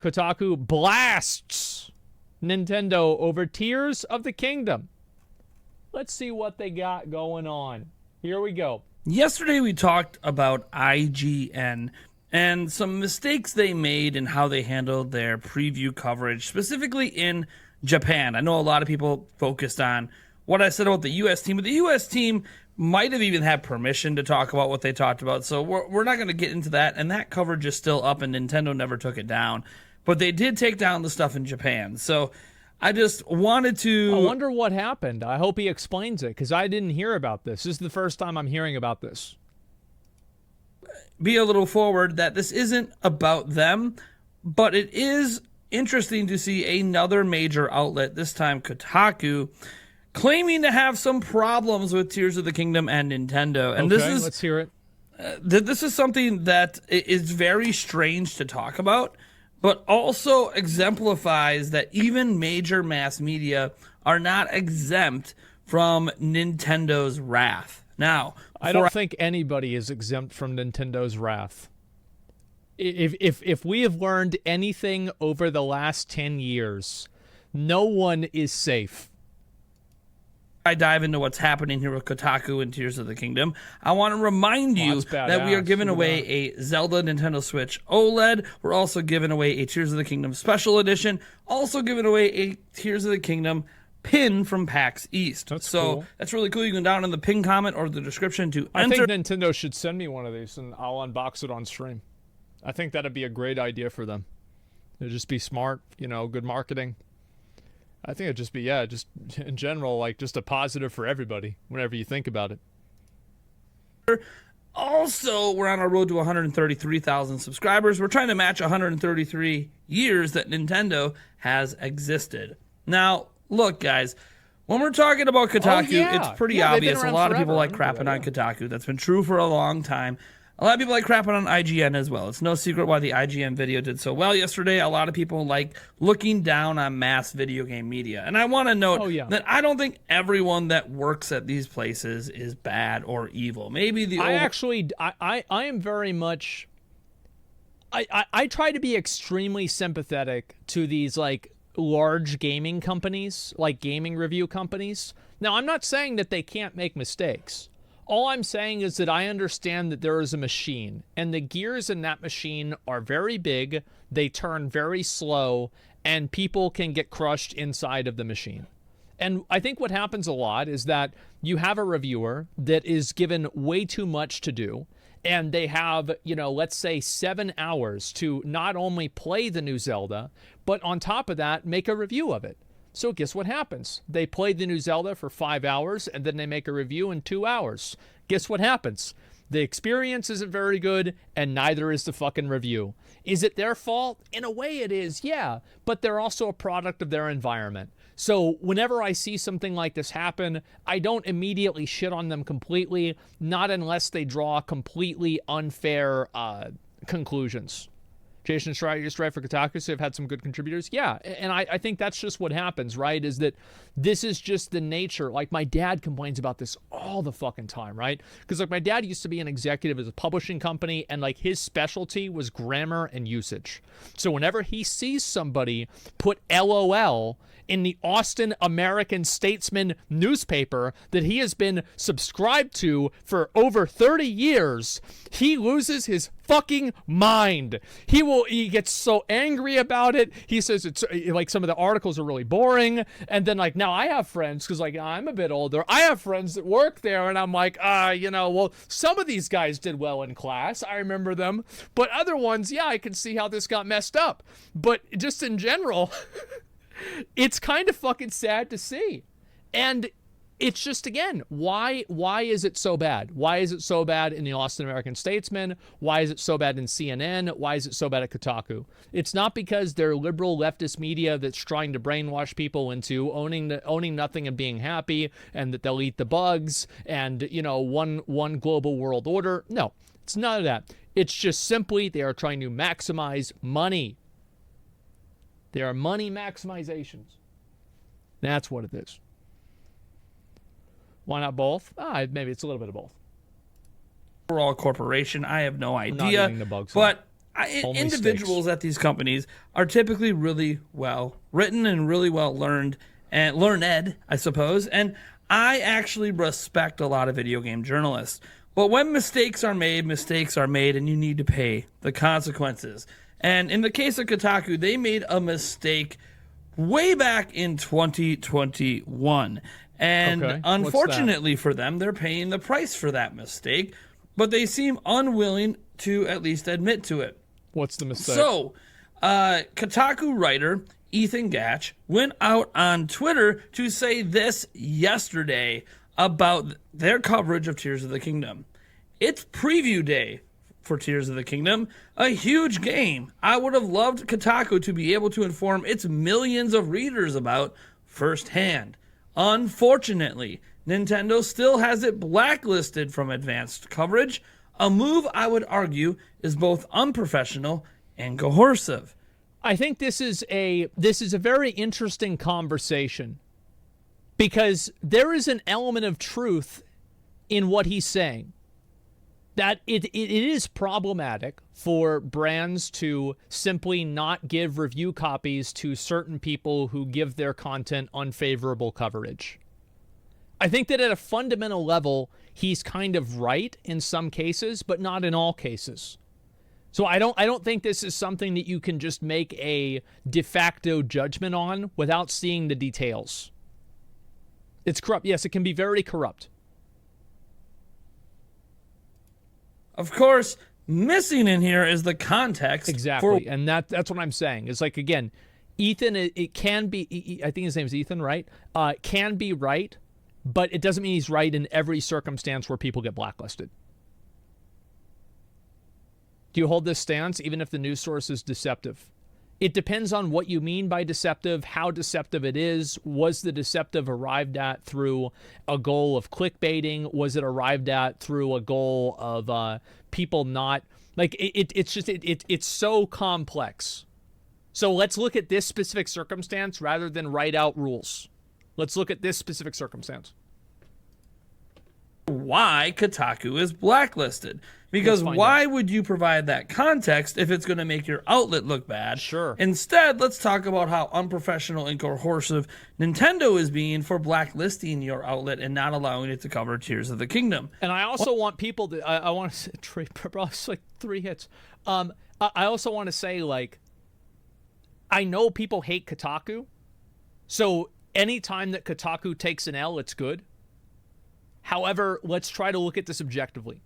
Kotaku blasts Nintendo over Tears of the Kingdom. Let's see what they got going on. Here we go. Yesterday we talked about IGN and some mistakes they made in how they handled their preview coverage, specifically in Japan. I know a lot of people focused on what I said about the U.S. team, but the U.S. team might have even had permission to talk about what they talked about, so we're not going to get into that, and that coverage is still up, and Nintendo never took it down. But they did take down the stuff in Japan, so I just wanted to... I wonder what happened. I hope he explains it, because I didn't hear about this. This is the first time I'm hearing about this. Be a little forward that this isn't about them, but it is interesting to see another major outlet, this time Kotaku, claiming to have some problems with Tears of the Kingdom and Nintendo. And okay, let's hear it. This is something that is very strange to talk about, but also exemplifies that even major mass media are not exempt from Nintendo's wrath. Now, I don't think anybody is exempt from Nintendo's wrath. If we have learned anything over the last 10 years, no one is safe. I dive into what's happening here with Kotaku and Tears of the Kingdom, I want to remind you that we are giving away a Zelda Nintendo Switch OLED. We're also giving away a Tears of the Kingdom Special Edition. Also giving away a Tears of the Kingdom pin from PAX East. That's cool. That's really cool. You can down in the pin comment or the description to I enter. think Nintendo should send me one of these and I'll unbox it on stream. I think that'd be a great idea for them. It'd just be smart, good marketing. I think it'd just be, just in general, like just a positive for everybody whenever you think about it. Also, we're on our road to 133,000 subscribers. We're trying to match 133 years that Nintendo has existed. Now, look, guys, when we're talking about Kotaku, it's pretty obvious. A lot of people like crapping on Kotaku. That's been true for a long time. A lot of people like crapping on IGN as well. It's no secret why the IGN video did so well yesterday. A lot of people like looking down on mass video game media. And I want to note that I don't think everyone that works at these places is bad or evil. Maybe the I am very much... I try to be extremely sympathetic to these, like, large gaming companies, like gaming review companies. Now, I'm not saying that they can't make mistakes. All I'm saying is that I understand that there is a machine, and the gears in that machine are very big, they turn very slow, and people can get crushed inside of the machine. And I think what happens a lot is that you have a reviewer that is given way too much to do, and they have, let's say 7 hours to not only play the new Zelda, but on top of that, make a review of it. So guess what happens? They play the new Zelda for 5 hours, and then they make a review in 2 hours. Guess what happens? The experience isn't very good, and neither is the fucking review. Is it their fault? In a way it is, yeah, but they're also a product of their environment. So whenever I see something like this happen, I don't immediately shit on them completely, not unless they draw completely unfair conclusions. Jason Schreier, you're right for Kotaku, so they've had some good contributors. Yeah, and I think that's just what happens, right? Is that this is just the nature. Like, my dad complains about this all the fucking time, right? Because, like, my dad used to be an executive at a publishing company, and, like, his specialty was grammar and usage. So whenever he sees somebody put LOL in the Austin American-Statesman newspaper that he has been subscribed to for over 30 years, he loses his fucking mind. He gets so angry about it. He says it's like some of the articles are really boring. And then, like, now I have friends, because, like, I'm a bit older, I have friends that work there, and I'm like, well, some of these guys did well in class, I remember them, but other ones, I can see how this got messed up. But just in general it's kind of fucking sad to see. And it's just, again, why is it so bad? Why is it so bad in the Austin American-Statesman? Why is it so bad in CNN? Why is it so bad at Kotaku? It's not because they're liberal leftist media that's trying to brainwash people into owning nothing and being happy, and that they'll eat the bugs, and, one global world order. No, it's none of that. It's just simply they are trying to maximize money. There are money maximizations. That's what it is. Why not both? Maybe it's a little bit of both. Overall corporation, I have no idea. The bugs, but Only individuals at these companies are typically really well written and really well learned and learned, I suppose. And I actually respect a lot of video game journalists. But when mistakes are made, and you need to pay the consequences. And in the case of Kotaku, they made a mistake way back in 2021. And Okay, unfortunately for them, they're paying the price for that mistake, but they seem unwilling to at least admit to it. What's the mistake? So, Kotaku writer Ethan Gatch went out on Twitter to say this yesterday about their coverage of Tears of the Kingdom. It's preview day for Tears of the Kingdom, a huge game I would have loved Kotaku to be able to inform its millions of readers about firsthand. Unfortunately, Nintendo still has it blacklisted from advanced coverage, a move I would argue is both unprofessional and coercive. I think this is a very interesting conversation because there is an element of truth in what he's saying. That it is problematic for brands to simply not give review copies to certain people who give their content unfavorable coverage. I think that at a fundamental level, he's kind of right in some cases, but not in all cases. So I don't think this is something that you can just make a de facto judgment on without seeing the details. It's corrupt. Yes, it can be very corrupt. Of course, missing in here is the context. Exactly, and that's what I'm saying. It's like, again, Ethan, it can be, I think his name is Ethan, right? Can be right, but it doesn't mean he's right in every circumstance where people get blacklisted. Do you hold this stance even if the news source is deceptive? It depends on what you mean by deceptive, how deceptive it is. Was the deceptive arrived at through a goal of clickbaiting? Was it arrived at through a goal of people not... Like, it's so complex. So let's look at this specific circumstance rather than write out rules. Let's look at this specific circumstance. Why Kotaku is blacklisted. Because why would you provide that context if it's going to make your outlet look bad? Sure. Instead, let's talk about how unprofessional and coercive Nintendo is being for blacklisting your outlet and not allowing it to cover Tears of the Kingdom. And I also want people to... I want to say... It's like 3 hits. I also want to say, like... I know people hate Kotaku. So anytime that Kotaku takes an L, it's good. However, let's try to look at this objectively.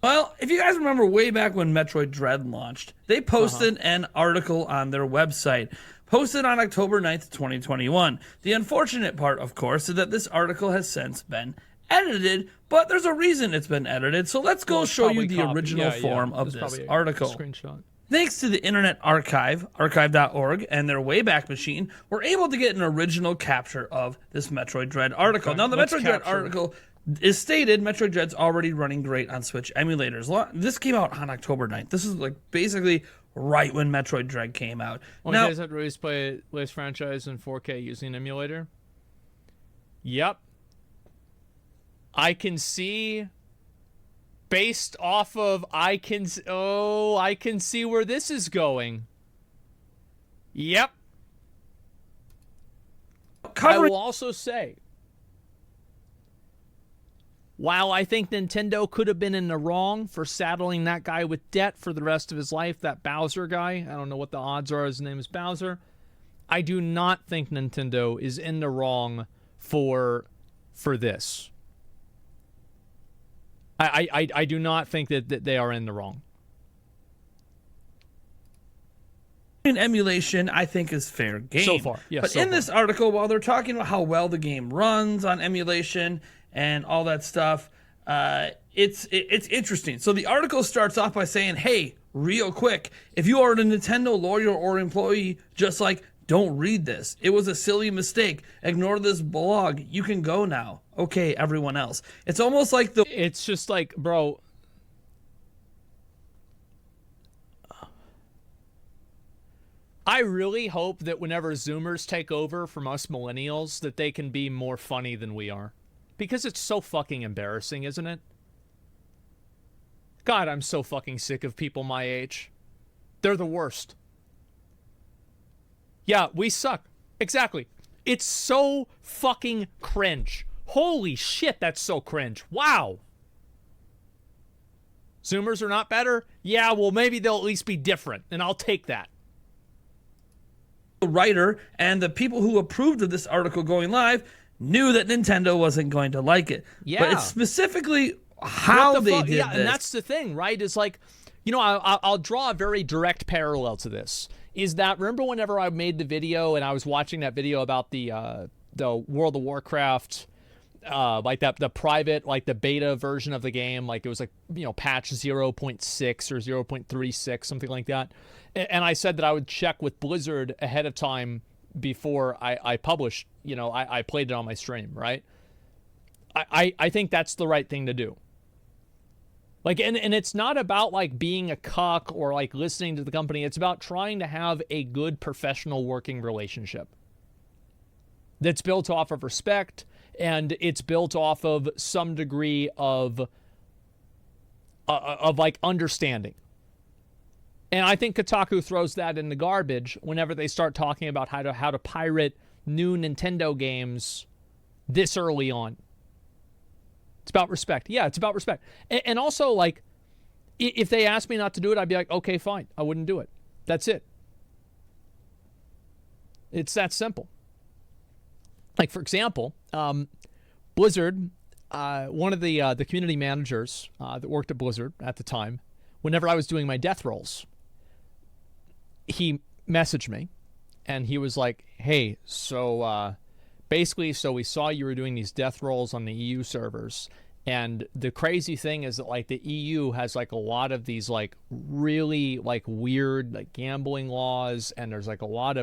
Well, if you guys remember way back when Metroid Dread launched, they posted an article on their website, posted on October 9th, 2021. The unfortunate part, of course, is that this article has since been edited, but there's a reason it's been edited, so let's go show you the original form of this article. Screenshot. Thanks to the Internet Archive, archive.org, and their Wayback Machine, we're able to get an original capture of this Metroid Dread article. Now, the Metroid Dread article is stated Metroid Dread's already running great on Switch emulators. This came out on October 9th. This is like basically right when Metroid Dread came out. Now, you guys have released play latest franchise in 4K using an emulator? Yep. I can see... Based off of I can see where this is going. Yep. I will also say, while I think Nintendo could have been in the wrong for saddling that guy with debt for the rest of his life, that Bowser guy, I don't know what the odds are, his name is Bowser, I do not think Nintendo is in the wrong for this. I do not think that they are in the wrong. Emulation, I think, is fair game. So far, yes. But in this article, while they're talking about how well the game runs on emulation and all that stuff, it's interesting. So the article starts off by saying, hey, real quick, if you are a Nintendo lawyer or employee, just like, don't read this. It was a silly mistake. Ignore this blog. You can go now. Okay, everyone else. It's almost like It's just like, bro... I really hope that whenever Zoomers take over from us millennials, that they can be more funny than we are. Because it's so fucking embarrassing, isn't it? God, I'm so fucking sick of people my age. They're the worst. Yeah, we suck. Exactly. It's so fucking cringe. Holy shit, that's so cringe. Wow. Zoomers are not better? Yeah, well, maybe they'll at least be different, and I'll take that. The writer and the people who approved of this article going live knew that Nintendo wasn't going to like it. Yeah. But it's specifically how they did yeah, this. And that's the thing, right? It's like, you know, I'll draw a very direct parallel to this. Is that, remember whenever I made the video and I was watching that video about the World of Warcraft, like that, the private, like the beta version of the game, like it was like, you know, patch 0.6 or 0.36, something like that. And I said that I would check with Blizzard ahead of time before I published, you know, I played it on my stream, right? I think that's the right thing to do. Like, and it's not about like being a cuck or like listening to the company. It's about trying to have a good professional working relationship that's built off of respect, and it's built off of some degree of like understanding. And I think Kotaku throws that in the garbage whenever they start talking about how to pirate new Nintendo games this early on. It's about respect. Yeah, it's about respect. And also, like, if they asked me not to do it, I'd be like, okay, fine. I wouldn't do it. That's it. It's that simple. Like, for example, Blizzard, one of the community managers that worked at Blizzard at the time, whenever I was doing my death rolls, he messaged me, and he was like, hey, so basically, so we saw you were doing these death rolls on the EU servers, and the crazy thing is that like the EU has like a lot of these like really like weird like gambling laws, and there's like a lot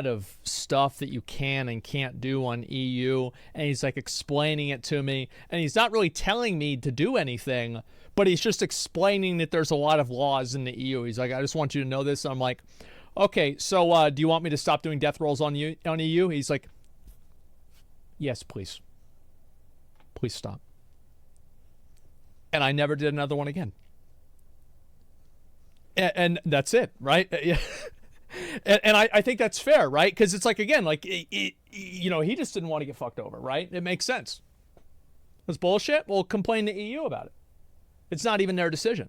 of stuff that you can and can't do on EU, and he's like explaining it to me, and he's not really telling me to do anything, but he's just explaining that there's a lot of laws in the EU. He's like, I just want you to know this. And I'm like, okay, so do you want me to stop doing death rolls on EU? He's like, yes, please. Please stop. And I never did another one again. And that's it, right? And I think that's fair, right? Because it's like, again, like, you know, he just didn't want to get fucked over, right? It makes sense. It's bullshit. Well, complain to EU about it. It's not even their decision.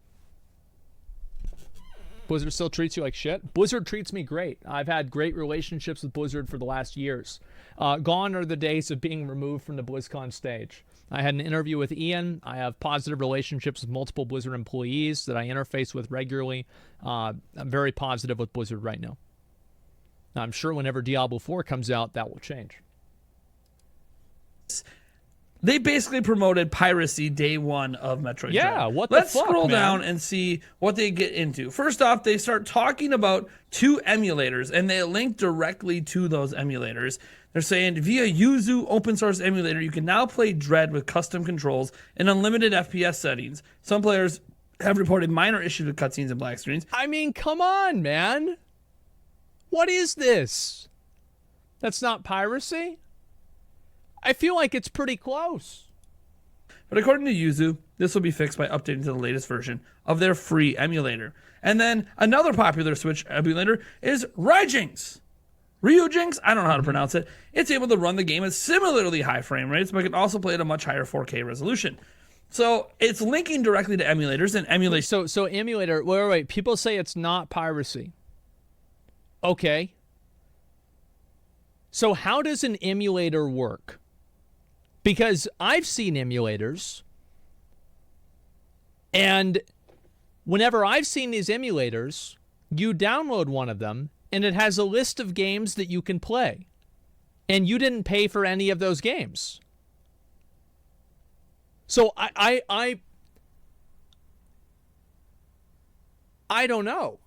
Blizzard still treats you like shit. Blizzard treats me great. I've had great relationships with Blizzard for the last years. Gone are the days of being removed from the BlizzCon stage. I had an interview with Ian. I have positive relationships with multiple Blizzard employees that I interface with regularly. I'm very positive with Blizzard right now. I'm sure whenever Diablo 4 comes out, that will change. They basically promoted piracy day one of Metroid Yeah, Dread. what the Let's fuck, scroll man? down and see what they get into. First off, they start talking about 2 emulators, and they link directly to those emulators. They're saying, via Yuzu open source emulator, you can now play Dread with custom controls and unlimited FPS settings. Some players have reported minor issues with cutscenes and black screens. I mean, come on, man. What is this? That's not piracy? I feel like it's pretty close. But according to Yuzu, this will be fixed by updating to the latest version of their free emulator. And then another popular Switch emulator is Ryujinx. Ryujinx, I don't know how to pronounce it. It's able to run the game at similarly high frame rates, but can also play at a much higher 4K resolution. So it's linking directly to emulators and emulation. So emulator, wait. People say it's not piracy. Okay. So how does an emulator work? Because I've seen emulators, and whenever I've seen these emulators, you download one of them, and it has a list of games that you can play. And you didn't pay for any of those games. So I don't know.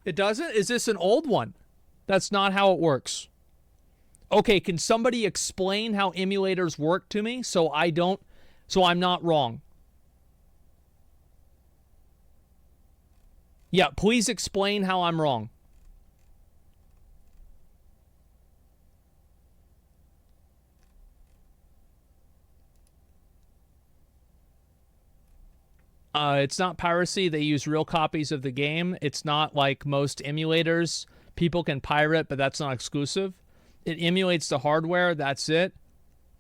It doesn't? Is this an old one? That's not how it works. Okay, can somebody explain how emulators work to me so I'm not wrong? Yeah, please explain how I'm wrong. It's not piracy. They use real copies of the game. It's not like most emulators. People can pirate, but that's not exclusive. It emulates the hardware. That's it.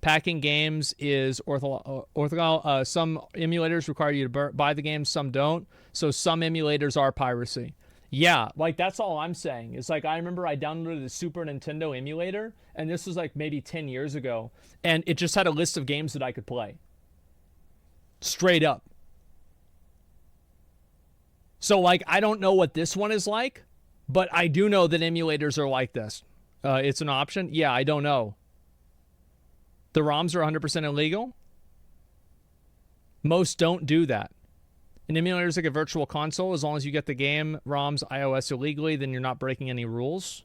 Packing games is orthogonal. Some emulators require you to buy the game. Some don't. So some emulators are piracy. Yeah, like that's all I'm saying. It's like I remember I downloaded the Super Nintendo emulator, and this was like maybe 10 years ago, and it just had a list of games that I could play. Straight up. So like I don't know what this one is like, but I do know that emulators are like this. It's an option? Yeah, I don't know. The ROMs are 100% illegal? Most don't do that. An emulator is like a virtual console. As long as you get the game, ROMs, iOS illegally, then you're not breaking any rules.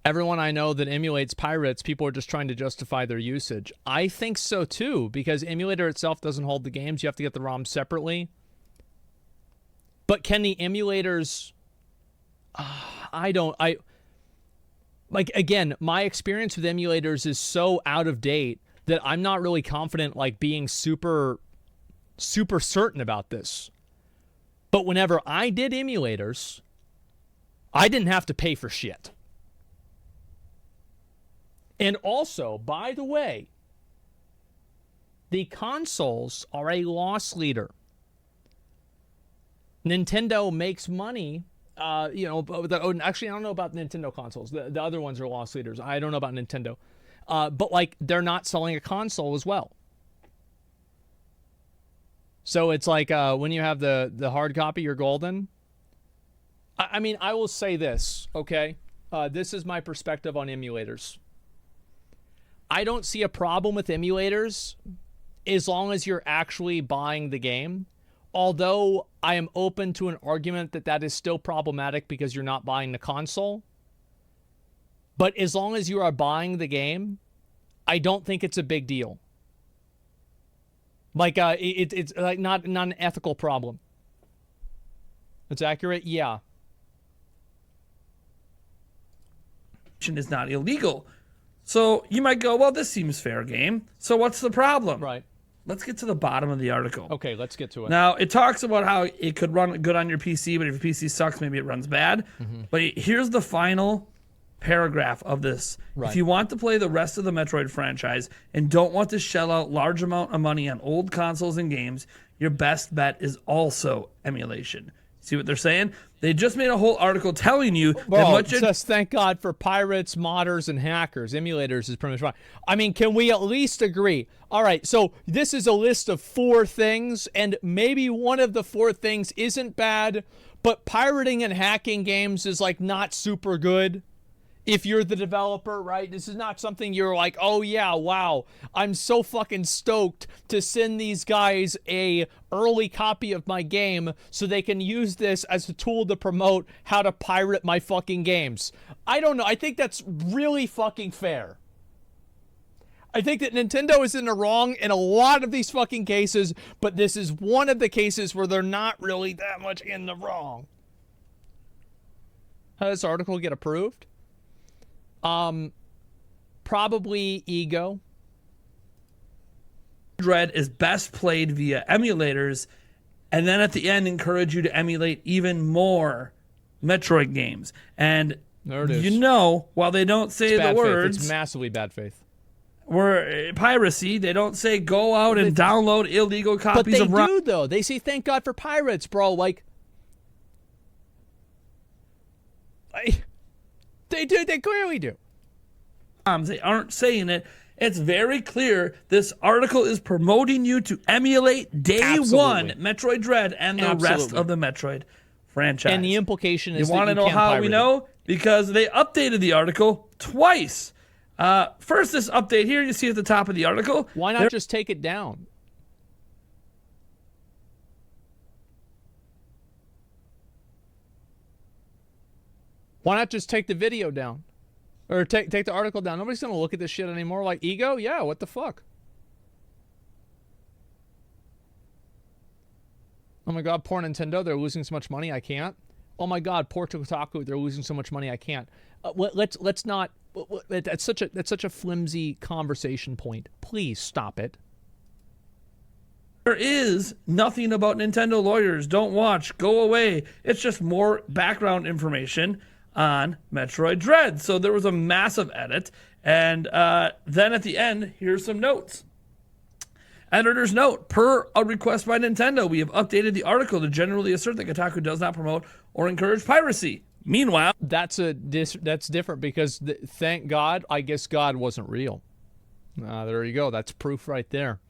Everyone I know that emulates pirates, people are just trying to justify their usage. I think so too, because emulator itself doesn't hold the games. You have to get the ROMs separately. But can the emulators... like, again, my experience with emulators is so out of date that I'm not really confident, like, being super certain about this. But whenever I did emulators, I didn't have to pay for shit. And also, by the way, the consoles are a loss leader. Nintendo makes money, actually, I don't know about Nintendo consoles. The other ones are loss leaders. I don't know about Nintendo. But, like, they're not selling a console as well. So it's like when you have the hard copy, you're golden. I mean, I will say this, okay? This is my perspective on emulators. I don't see a problem with emulators as long as you're actually buying the game. Although I am open to an argument that is still problematic because you're not buying the console. But as long as you are buying the game, I don't think it's a big deal. Like, it's like not an ethical problem. It's accurate? Yeah. Is not illegal. So you might go, well, this seems fair game. So what's the problem? Right. Let's get to the bottom of the article. Okay, let's get to it. Now, it talks about how it could run good on your PC, but if your PC sucks, maybe it runs bad. But here's the final paragraph of this. Right. If you want to play the rest of the Metroid franchise and don't want to shell out large amount of money on old consoles and games, your best bet is also emulation. See what they're saying? They just made a whole article telling you that just thank God for pirates, modders, and hackers. Emulators is pretty much fine. I mean, can we at least agree? All right, so this is a list of 4 things, and maybe one of the 4 things isn't bad, but pirating and hacking games is, like, not super good. If you're the developer, right? This is not something you're like, oh yeah, wow, I'm so fucking stoked to send these guys a early copy of my game so they can use this as a tool to promote how to pirate my fucking games. I don't know. I think that's really fucking fair. I think that Nintendo is in the wrong in a lot of these fucking cases, but this is one of the cases where they're not really that much in the wrong. How does this article get approved? Probably ego. Dread is best played via emulators, and then at the end encourage you to emulate even more Metroid games. And there it is. You know, while they don't say the words, it's massively bad faith. We're piracy. They don't say go out and download illegal copies of. But they do though. They say thank God for pirates, bro. Like, they do. They clearly do. They aren't saying it. It's very clear. This article is promoting you to emulate day one Metroid Dread and the rest of the Metroid franchise. And the implication is you want to know how we know? Because they updated the article twice. First, this update here you see at the top of the article. Why not just take it down? Why not just take the video down? Or take the article down? Nobody's going to look at this shit anymore. Like, ego? Yeah, what the fuck? Oh my god, poor Nintendo. They're losing so much money. I can't. oh my God, poor Kotaku, they're losing so much money, I can't. Let's not. That's such a flimsy conversation point. Please stop it. There is nothing about Nintendo lawyers. Don't watch. Go away. It's just more background information on Metroid Dread. So there was a massive edit. And then at the end, here's some notes. Editor's note, per a request by Nintendo, we have updated the article to generally assert that Kotaku does not promote or encourage piracy. Meanwhile, that's different because thank God, I guess God wasn't real. There you go. That's proof right there.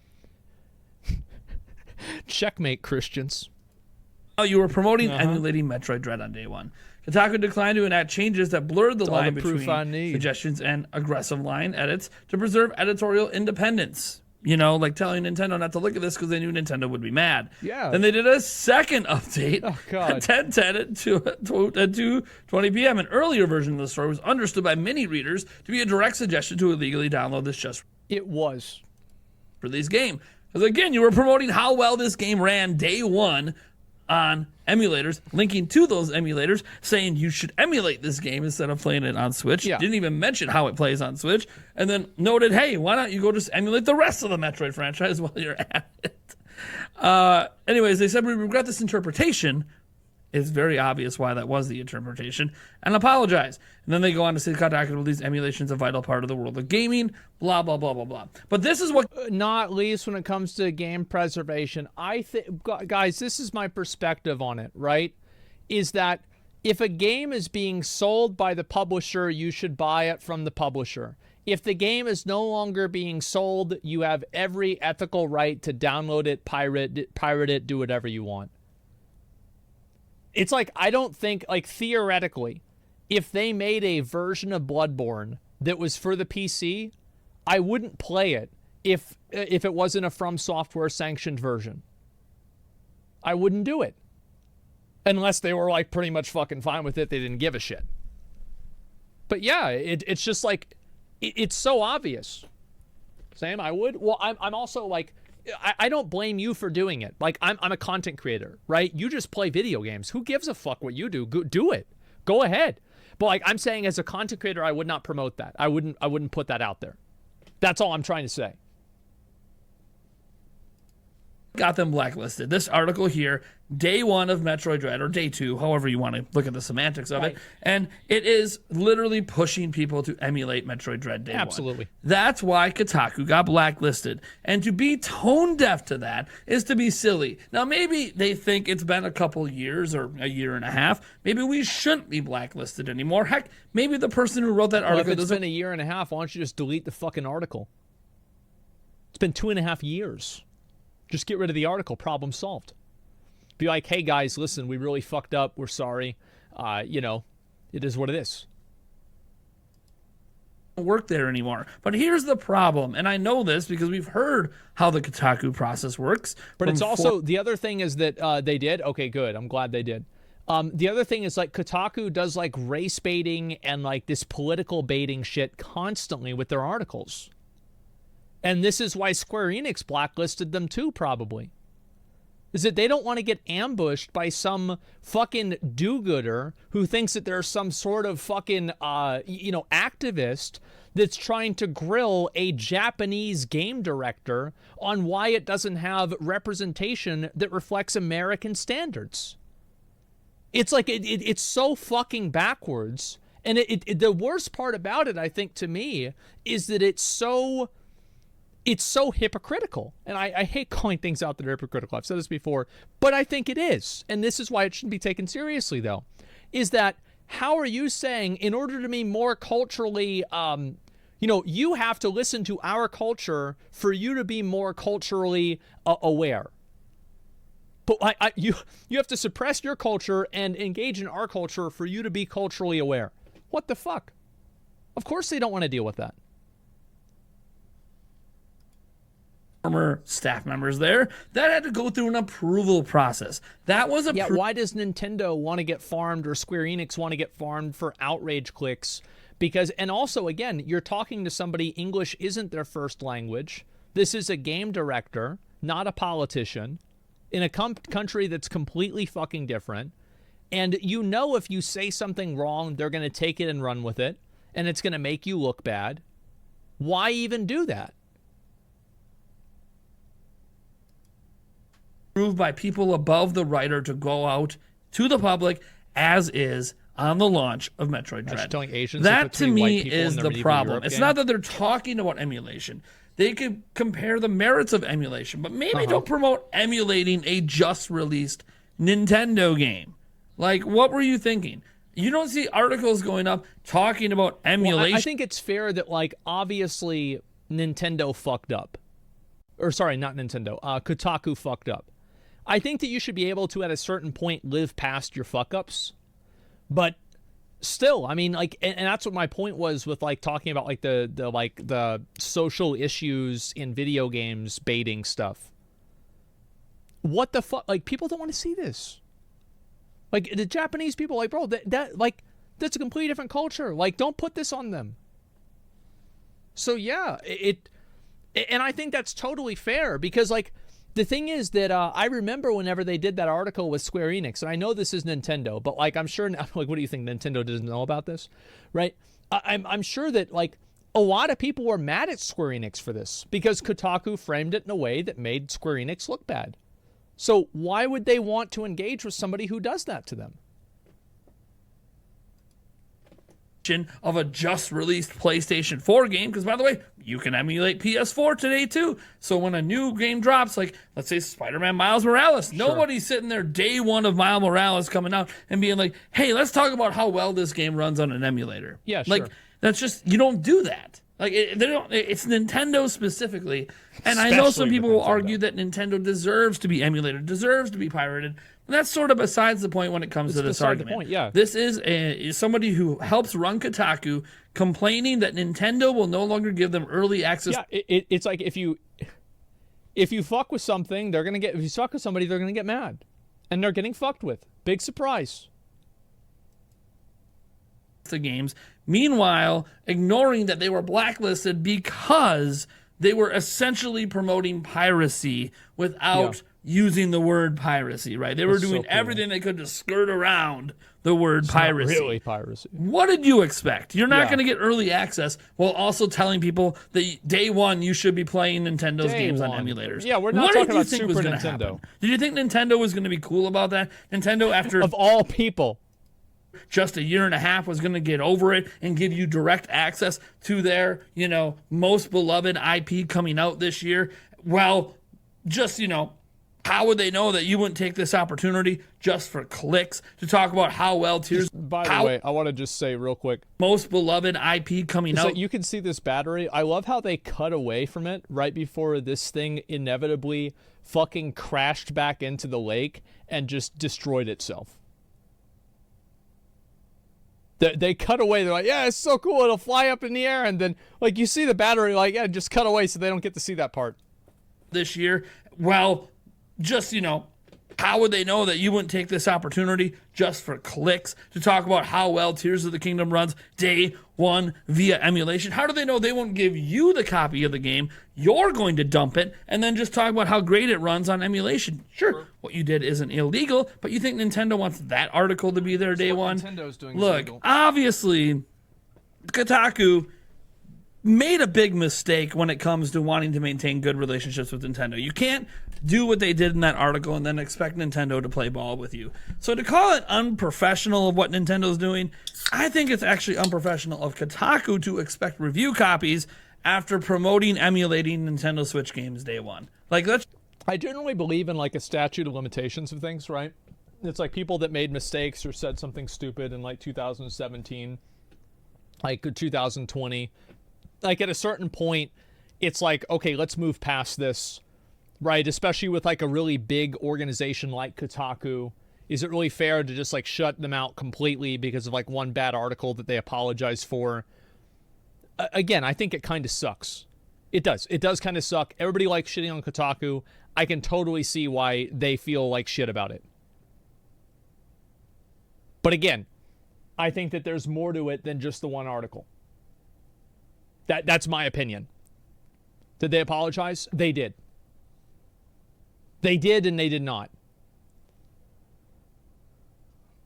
Checkmate, Christians. You were promoting emulating Metroid Dread on day one. Kotaku declined to enact changes that blurred the line between suggestions and aggressive line edits to preserve editorial independence. You know, like telling Nintendo not to look at this because they knew Nintendo would be mad. Yeah. Then they did a second update at 10:10 at 2:20 p.m. An earlier version of the story was understood by many readers to be a direct suggestion to illegally download this just It was. released game. Because again, you were promoting how well this game ran day one on emulators, linking to those emulators, saying you should emulate this game instead of playing it on Switch. Yeah. Didn't even mention how it plays on Switch. And then noted, hey, why not you go just emulate the rest of the Metroid franchise while you're at it? Anyways, they said we regret this interpretation. It's very obvious why that was the interpretation, and apologize. And then they go on to say Kotaku these emulations a vital part of the world of gaming, blah, blah, blah, blah, blah. But this is what... Not least when it comes to game preservation. I think, guys, this is my perspective on it, right? Is that if a game is being sold by the publisher, you should buy it from the publisher. If the game is no longer being sold, you have every ethical right to download it, pirate it, do whatever you want. It's like, I don't think, like, theoretically, if they made a version of Bloodborne that was for the PC, I wouldn't play it if it wasn't a From Software sanctioned version. I wouldn't do it. Unless they were, like, pretty much fucking fine with it. They didn't give a shit. But yeah, it's just like, it's so obvious. Sam, I would. Well, I'm also like, I don't blame you for doing it. Like, I'm a content creator, right? You just play video games. Who gives a fuck what you do? Do it. Go ahead. But like, I'm saying as a content creator, I would not promote that. I wouldn't put that out there. That's all I'm trying to say. Got them blacklisted. This article here, day one of Metroid Dread, or day two, however you want to look at the semantics of it, and it is literally pushing people to emulate Metroid Dread day one. Absolutely. That's why Kotaku got blacklisted. And to be tone deaf to that is to be silly. Now, maybe they think it's been a couple years or a year and a half. Maybe we shouldn't be blacklisted anymore. Heck, maybe the person who wrote that article if it's been a year and a half, why don't you just delete the fucking article? It's been 2.5 years. Just get rid of the article. Problem solved. Be like, hey guys, listen, we really fucked up. We're sorry. You know, it is what it is. Work there anymore. But here's the problem, and I know this because we've heard how the Kotaku process works. But it's also, the other thing is that they did. Okay, good. I'm glad they did. The other thing is, like, Kotaku does like race baiting and like this political baiting shit constantly with their articles. And this is why Square Enix blacklisted them too, probably. Is that they don't want to get ambushed by some fucking do-gooder who thinks that there's some sort of fucking, activist that's trying to grill a Japanese game director on why it doesn't have representation that reflects American standards. It's like, it's so fucking backwards. And the worst part about it, I think, to me, is that it's so hypocritical. And I hate calling things out that are hypocritical. I've said this before, but I think it is. And this is why it shouldn't be taken seriously, though, is that how are you saying in order to be more culturally, you have to listen to our culture for you to be more culturally aware. But you have to suppress your culture and engage in our culture for you to be culturally aware. What the fuck? Of course they don't want to deal with that. Former staff members there that had to go through an approval process. That was why does Nintendo want to get farmed or Square Enix want to get farmed for outrage clicks? Because, and also, again, you're talking to somebody, English isn't their first language. This is a game director, not a politician, in a country that's completely fucking different. And you know if you say something wrong, they're going to take it and run with it, and it's going to make you look bad. Why even do that? Approved by people above the writer to go out to the public as is on the launch of Metroid Dread. Telling Asians that to me white people is in their the problem. Europe It's game? not that they're talking about emulation. They could compare the merits of emulation, but maybe don't promote emulating a just released Nintendo game. Like, what were you thinking? You don't see articles going up talking about emulation. Well, I think it's fair that, like, obviously Nintendo fucked up. Or, sorry, not Nintendo. Kotaku fucked up. I think that you should be able to, at a certain point, live past your fuck-ups. But still, I mean, like, and that's what my point was with, like, talking about, like, the social issues in video games baiting stuff. What the fuck? Like, people don't want to see this. Like, the Japanese people, like, bro, that's a completely different culture. Like, don't put this on them. So, yeah, and I think that's totally fair because, like, the thing is that I remember whenever they did that article with Square Enix, and I know this is Nintendo, but, like, I'm sure, like, what do you think? Nintendo doesn't know about this, right? I'm sure that, like, a lot of people were mad at Square Enix for this because Kotaku framed it in a way that made Square Enix look bad. So why would they want to engage with somebody who does that to them? Of a just released PlayStation 4 game, because by the way, you can emulate PS4 today too. So when a new game drops, like let's say Spider-Man Miles Morales, nobody's sitting there day one of Miles Morales coming out and being like, hey, let's talk about how well this game runs on an emulator. Yeah, sure. Like that's just, you don't do that. Like they don't. It's Nintendo specifically, and I know some people will argue that Nintendo deserves to be emulated, deserves to be pirated. And that's sort of besides the point when it comes to this argument. The point, yeah. This is somebody who helps run Kotaku complaining that Nintendo will no longer give them early access. Yeah, it's like if you fuck with something, they're gonna get. If you fuck with somebody, they're gonna get mad, and they're getting fucked with. Big surprise. The games. Meanwhile, ignoring that they were blacklisted because they were essentially promoting piracy without using the word piracy, right? They were doing everything they could to skirt around the word piracy. Not really piracy. What did you expect? You're not going to get early access while also telling people that day one you should be playing Nintendo's games on emulators. Yeah, we're not talking about Super Nintendo. Happen? Did you think Nintendo was going to be cool about that? Nintendo, after of all people, just a year and a half, was going to get over it and give you direct access to their, most beloved IP coming out this year. Well, just, how would they know that you wouldn't take this opportunity just for clicks to talk about how well Tears... By the way, I want to just say real quick. Most beloved IP coming out. So you can see this battery. I love how they cut away from it right before this thing inevitably fucking crashed back into the lake and just destroyed itself. They cut away. They're like, yeah, it's so cool. It'll fly up in the air. And then, like, you see the battery, like, yeah, just cut away so they don't get to see that part. This year, well, just, how would they know that you wouldn't take this opportunity just for clicks to talk about how well Tears of the Kingdom runs day one via emulation? How do they know they won't give you the copy of the game? You're going to dump it and then just talk about how great it runs on emulation. Sure, what you did isn't illegal, but you think Nintendo wants that article to be there day one? Nintendo's doing Look, obviously, Kotaku made a big mistake when it comes to wanting to maintain good relationships with Nintendo. You can't do what they did in that article and then expect Nintendo to play ball with you. So to call it unprofessional of what Nintendo's doing, I think it's actually unprofessional of Kotaku to expect review copies after promoting emulating Nintendo Switch games day one. Like, that's... I generally believe in, like, a statute of limitations of things, right? It's like people that made mistakes or said something stupid in, like, 2017, like 2020. Like, at a certain point, it's like, okay, let's move past this, right? Especially with, like, a really big organization like Kotaku. Is it really fair to just, like, shut them out completely because of, like, one bad article that they apologize for? Again, I think it kind of sucks. It does. It does kind of suck. Everybody likes shitting on Kotaku. I can totally see why they feel like shit about it. But again, I think that there's more to it than just the one article. That's my opinion. Did they apologize? They did. They did and they did not.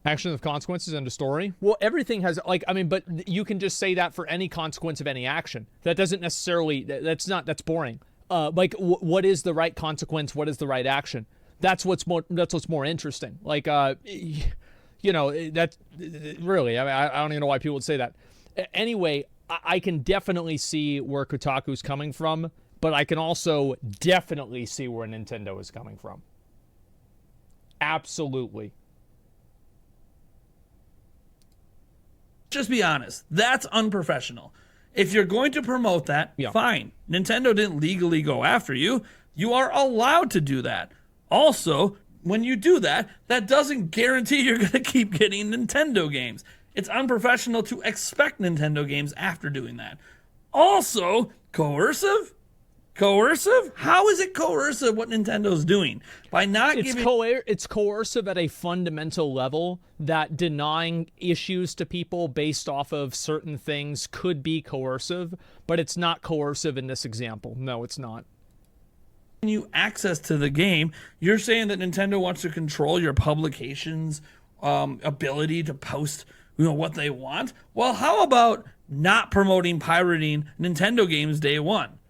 Actions of consequences and a story. Well, everything has like I mean, but you can just say that for any consequence of any action. That doesn't necessarily. That's boring. Like what is the right consequence? What is the right action? That's what's more interesting. Like you know, that really. I mean, I don't even know why people would say that. Anyway, I can definitely see where Kotaku's coming from, but I can also definitely see where Nintendo is coming from. Absolutely. Just be honest. That's unprofessional. If you're going to promote that, fine. Nintendo didn't legally go after you. You are allowed to do that. Also, when you do that, that doesn't guarantee you're going to keep getting Nintendo games. It's unprofessional to expect Nintendo games after doing that. Also, coercive? Coercive? How is it coercive what Nintendo's doing? By not giving... It's coercive at a fundamental level that denying issues to people based off of certain things could be coercive, but it's not coercive in this example. No, it's not. You access to the game, you're saying that Nintendo wants to control your publication's ability to post what they want? Well, how about not promoting pirating Nintendo games day one?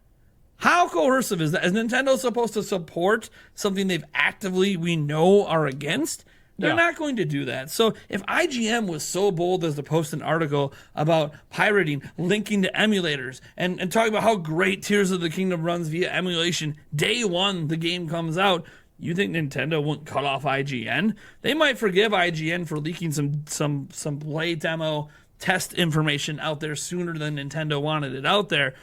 How coercive is that? Is Nintendo supposed to support something they've actively, we know, are against? They're not going to do that. So if IGN was so bold as to post an article about pirating, linking to emulators, and talking about how great Tears of the Kingdom runs via emulation day one the game comes out, you think Nintendo wouldn't cut off IGN? They might forgive IGN for leaking some play demo test information out there sooner than Nintendo wanted it out there.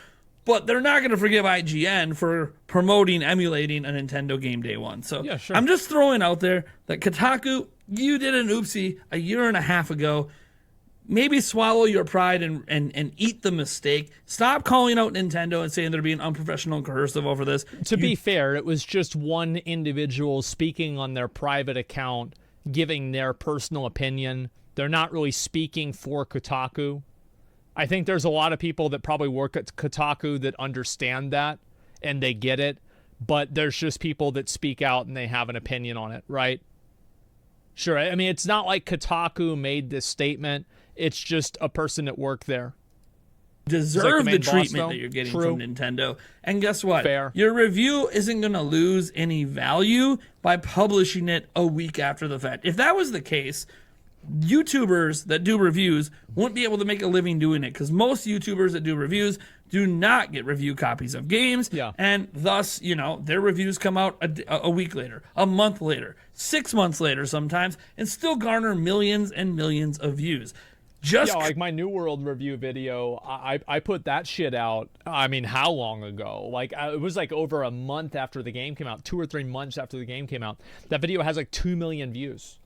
But they're not going to forgive IGN for promoting, emulating a Nintendo game day one. So yeah, sure. I'm just throwing out there that Kotaku, you did an oopsie a year and a half ago. Maybe swallow your pride and eat the mistake. Stop calling out Nintendo and saying they're being unprofessional and coercive over this. To be fair, it was just one individual speaking on their private account, giving their personal opinion. They're not really speaking for Kotaku. I think there's a lot of people that probably work at Kotaku that understand that and they get it, but there's just people that speak out and they have an opinion on it, right? Sure. I mean, it's not like Kotaku made this statement. It's just a person that worked there. Deserve the treatment that you're getting from Nintendo. And guess what? Fair. Your review isn't going to lose any value by publishing it a week after the fact. If that was the case, YouTubers that do reviews won't be able to make a living doing it because most YouTubers that do reviews do not get review copies of games. Yeah. And thus, their reviews come out a week later, a month later, 6 months later sometimes, and still garner millions and millions of views. Like my New World review video, I put that shit out, I mean, how long ago? Like, it was like over a month after the game came out, 2 or 3 months after the game came out. That video has like 2 million views.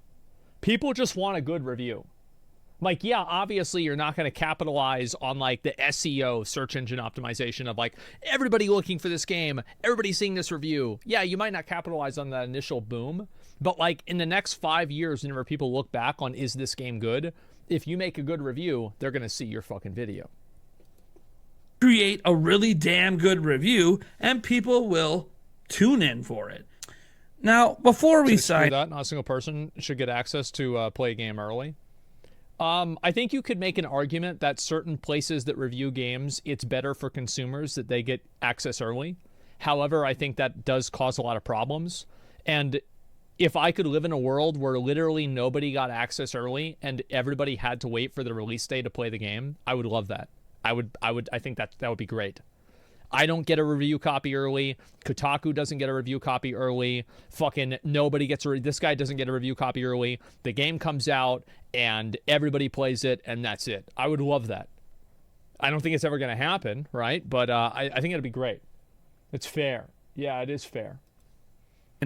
People just want a good review. Like, yeah, obviously you're not going to capitalize on like the SEO, search engine optimization of like everybody looking for this game, everybody seeing this review. Yeah, you might not capitalize on that initial boom, but like in the next 5 years, whenever people look back on is this game good, if you make a good review, they're going to see your fucking video. Create a really damn good review and people will tune in for it. Now, before we cite that, not a single person should get access to play a game early. I think you could make an argument that certain places that review games, it's better for consumers that they get access early. However, I think that does cause a lot of problems. And if I could live in a world where literally nobody got access early and everybody had to wait for the release day to play the game, I would love that. I think that would be great. I don't get a review copy early. Kotaku doesn't get a review copy early. Fucking nobody gets this guy doesn't get a review copy early. The game comes out and everybody plays it and that's it. I would love that. I don't think it's ever going to happen, right? But I think it'd be great. It's fair. Yeah, it is fair.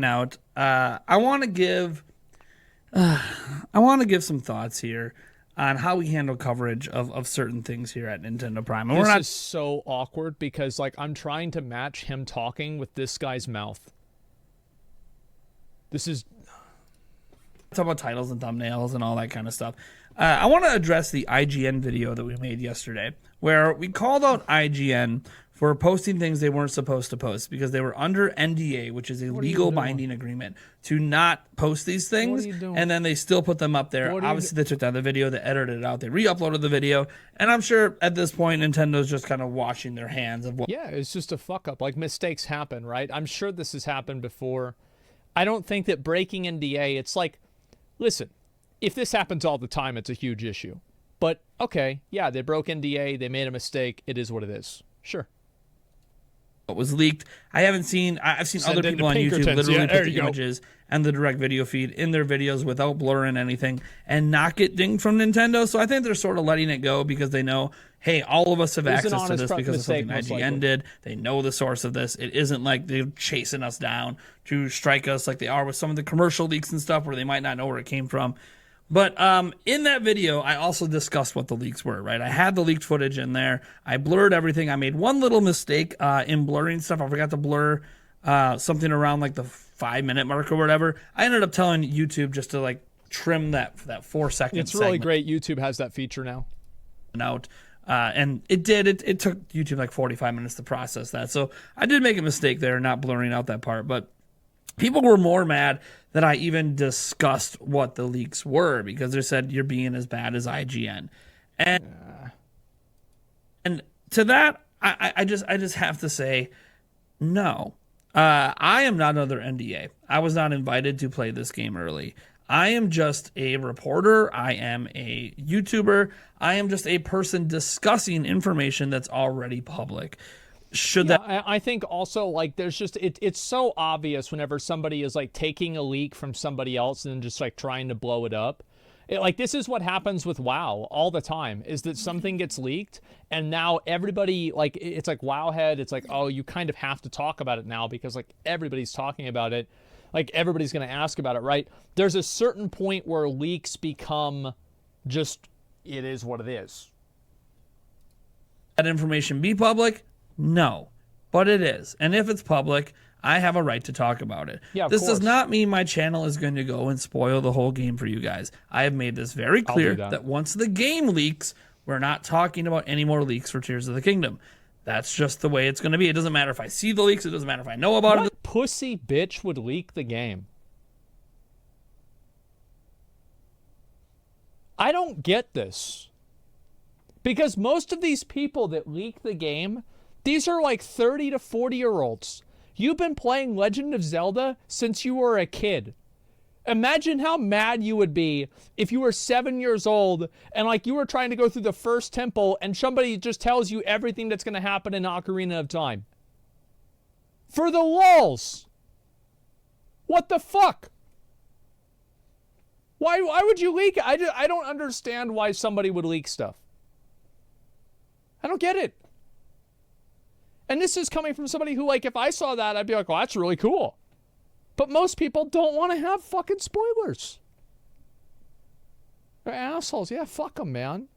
Out. I want to give some thoughts here on how we handle coverage of certain things here at Nintendo Prime. And this is so awkward because like I'm trying to match him talking with this guy's mouth. This is talk about titles and thumbnails and all that kind of stuff. I want to address the IGN video that we made yesterday where we called out IGN for posting things they weren't supposed to post because they were under NDA, which is a legal binding agreement to not post these things. And then they still put them up there. Obviously, they took down the video, they edited it out, they re-uploaded the video. And I'm sure at this point, Nintendo's just kind of washing their hands of what. Yeah, it's just a fuck up. Like, mistakes happen, right? I'm sure this has happened before. I don't think that breaking NDA, it's like, listen, if this happens all the time, it's a huge issue. But, okay, yeah, they broke NDA, they made a mistake, it is what it is. Sure. What was leaked. I've seen other people on YouTube literally put the images and the direct video feed in their videos without blurring anything and not get dinged from Nintendo. So I think they're sort of letting it go because they know, hey, all of us have access to this because of something IGN did. They know the source of this. It isn't like they're chasing us down to strike us like they are with some of the commercial leaks and stuff where they might not know where it came from. But in that video, I also discussed what the leaks were, right? I had the leaked footage in there. I blurred everything. I made one little mistake in blurring stuff. I forgot to blur something around like the 5-minute mark or whatever. I ended up telling YouTube just to like trim that 4-second It's really great. YouTube has that feature now. Out. And it did. It took YouTube like 45 minutes to process that. So I did make a mistake there, not blurring out that part. But people were more mad that I even discussed what the leaks were because they said you're being as bad as IGN. And to that, I just have to say, no. I am not another NDA. I was not invited to play this game early. I am just a reporter. I am a YouTuber. I am just a person discussing information that's already public. I think also, like, there's just it's so obvious whenever somebody is like taking a leak from somebody else and just like trying to blow it up. Like, this is what happens with WoW all the time, is that something gets leaked and now everybody, like, it's like Wowhead, it's like, oh, you kind of have to talk about it now because like everybody's talking about it. Like, everybody's going to ask about it, right? There's a certain point where leaks become just, it is what it is. That information be public? No, but it is. And if it's public, I have a right to talk about it. Yeah, this does not mean my channel is going to go and spoil the whole game for you guys. I have made this very clear that once the game leaks, we're not talking about any more leaks for Tears of the Kingdom. That's just the way it's going to be. It doesn't matter if I see the leaks. It doesn't matter if I know about it. What pussy bitch would leak the game? I don't get this. Because most of these people that leak the game, these are like 30 to 40-year-olds. You've been playing Legend of Zelda since you were a kid. Imagine how mad you would be if you were 7 years old and like you were trying to go through the first temple and somebody just tells you everything that's going to happen in Ocarina of Time. For the lulz. What the fuck? Why would you leak it? I don't understand why somebody would leak stuff. I don't get it. And this is coming from somebody who, like, if I saw that, I'd be like, oh, that's really cool. But most people don't want to have fucking spoilers. They're assholes. Yeah, fuck them, man.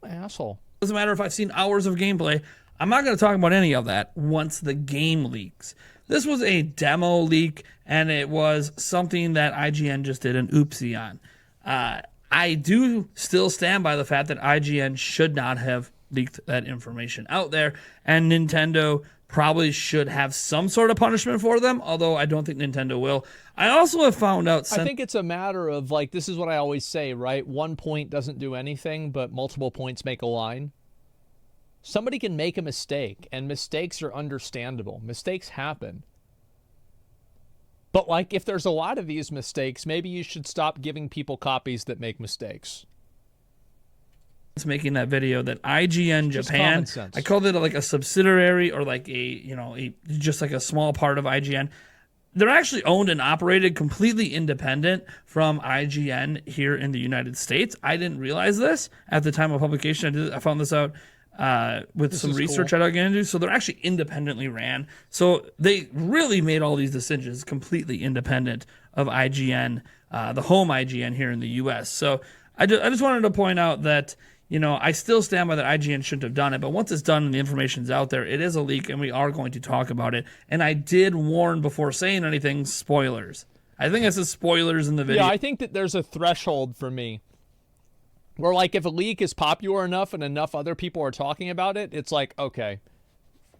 Asshole. Doesn't matter if I've seen hours of gameplay. I'm not going to talk about any of that once the game leaks. This was a demo leak, and it was something that IGN just did an oopsie on. I do still stand by the fact that IGN should not have leaked that information out there, and Nintendo probably should have some sort of punishment for them, although I don't think Nintendo will. I also have found out... I think it's a matter of, like, this is what I always say, right? 1 point doesn't do anything, but multiple points make a line. Somebody can make a mistake, and mistakes are understandable. Mistakes happen. But, like, if there's a lot of these mistakes, maybe you should stop giving people copies that make mistakes. Making that video that IGN Japan, I called it like a subsidiary or like just like a small part of IGN. They're actually owned and operated completely independent from IGN here in the United States. I didn't realize this at the time of publication. I found this out with some research I dug into. So they're actually independently ran. So they really made all these decisions completely independent of IGN, the home IGN here in the U.S. So I just wanted to point out that, you know, I still stand by that IGN shouldn't have done it, but once it's done and the information's out there, it is a leak, and we are going to talk about it. And I did warn before saying anything, spoilers. I think it says spoilers in the video. Yeah, I think that there's a threshold for me where, like, if a leak is popular enough and enough other people are talking about it, it's like, okay,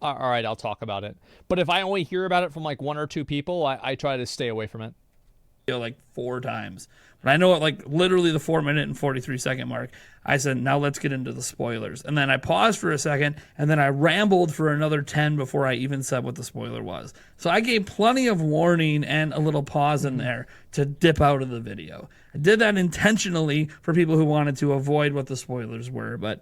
all right, I'll talk about it. But if I only hear about it from like one or two people, I try to stay away from it. Like 4 times. But I know at like literally the 4-minute and 43-second mark, I said, now let's get into the spoilers. And then I paused for a second, and then I rambled for another 10 before I even said what the spoiler was. So I gave plenty of warning and a little pause in there to dip out of the video. I did that intentionally for people who wanted to avoid what the spoilers were. But,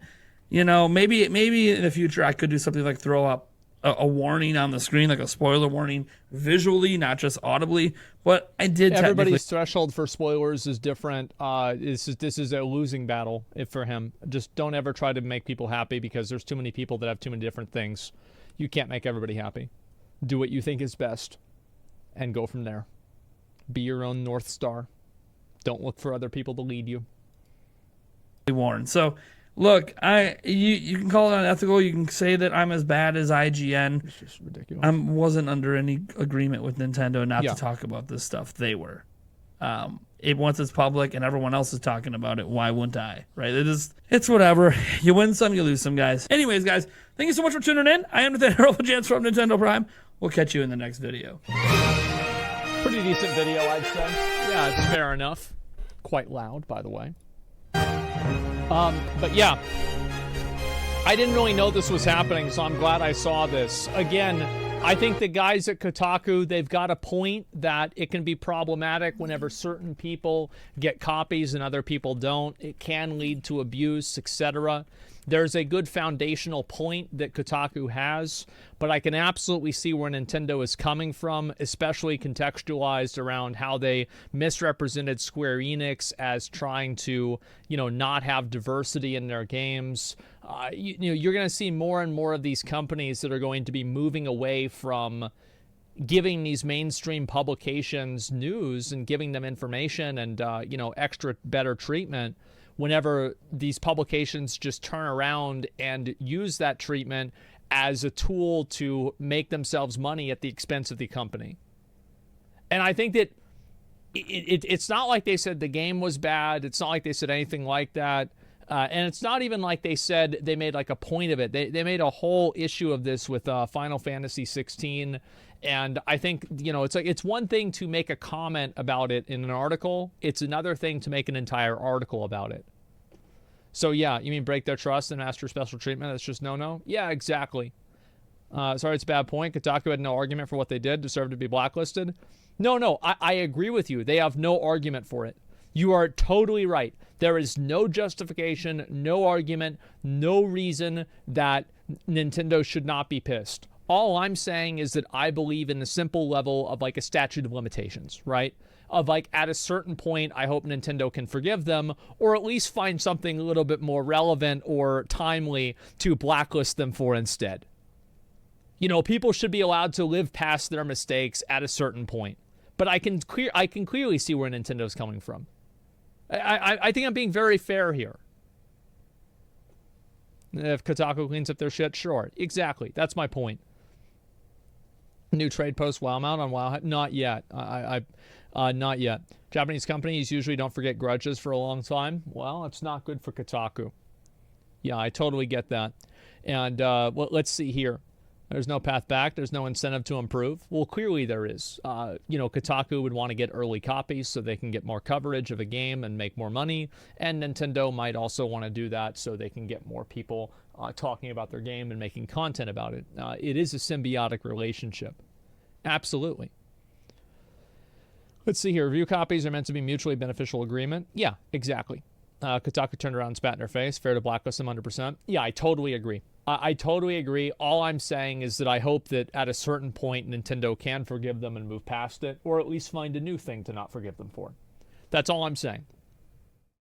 you know, maybe in the future I could do something like throw up a warning on the screen, like a spoiler warning visually, not just audibly. But I did. Everybody's threshold for spoilers is different. This is a losing battle for him. Just don't ever try to make people happy, because there's too many people that have too many different things. You can't make everybody happy. Do what you think is best and go from there. Be your own North Star. Don't look for other people to lead you. Warned. So, look, you can call it unethical. You can say that I'm as bad as IGN. It's just ridiculous. I wasn't under any agreement with Nintendo not to talk about this stuff. They were. Once it's public and everyone else is talking about it, why wouldn't I? Right? It's whatever. You win some, you lose some, guys. Anyways, guys, thank you so much for tuning in. I am Nathaniel Harold from Nintendo Prime. We'll catch you in the next video. Pretty decent video, I'd say. Yeah, it's fair enough. Quite loud, by the way. But yeah, I didn't really know this was happening, so I'm glad I saw this. Again, I think the guys at Kotaku, they've got a point that it can be problematic whenever certain people get copies and other people don't. It can lead to abuse, etc. There's a good foundational point that Kotaku has, but I can absolutely see where Nintendo is coming from, especially contextualized around how they misrepresented Square Enix as trying to, not have diversity in their games. You're going to see more and more of these companies that are going to be moving away from giving these mainstream publications news and giving them information and, extra better treatment, whenever these publications just turn around and use that treatment as a tool to make themselves money at the expense of the company. And I think that it's not like they said the game was bad. It's not like they said anything like that. And it's not even like they said they made like a point of it. They made a whole issue of this with Final Fantasy 16. And I think, it's one thing to make a comment about it in an article. It's another thing to make an entire article about it. So yeah, you mean break their trust and ask for special treatment? That's just no? Yeah, exactly. Sorry, it's a bad point. Kotaku had no argument for what they did, deserved to be blacklisted. No, I agree with you. They have no argument for it. You are totally right. There is no justification, no argument, no reason that Nintendo should not be pissed. All I'm saying is that I believe in the simple level of like a statute of limitations, right? Of like at a certain point, I hope Nintendo can forgive them, or at least find something a little bit more relevant or timely to blacklist them for instead. People should be allowed to live past their mistakes at a certain point. But I can clearly see where Nintendo's coming from. I think I'm being very fair here. If Kotaku cleans up their shit, sure. Exactly. That's my point. New trade post WowMount on WoW? Not yet. Not yet. Japanese companies usually don't forget grudges for a long time. Well, it's not good for Kotaku. Yeah, I totally get that. And let's see here. There's no path back. There's no incentive to improve. Well, clearly there is. Kotaku would want to get early copies so they can get more coverage of a game and make more money. And Nintendo might also want to do that so they can get more people talking about their game and making content about it. It is a symbiotic relationship. Absolutely. Let's see here. Review copies are meant to be mutually beneficial agreement. Yeah, exactly. Kotaku turned around and spat in their face. Fair to blacklist them 100%. Yeah, I totally agree. I totally agree. All I'm saying is that I hope that at a certain point Nintendo can forgive them and move past it, or at least find a new thing to not forgive them for. That's all I'm saying.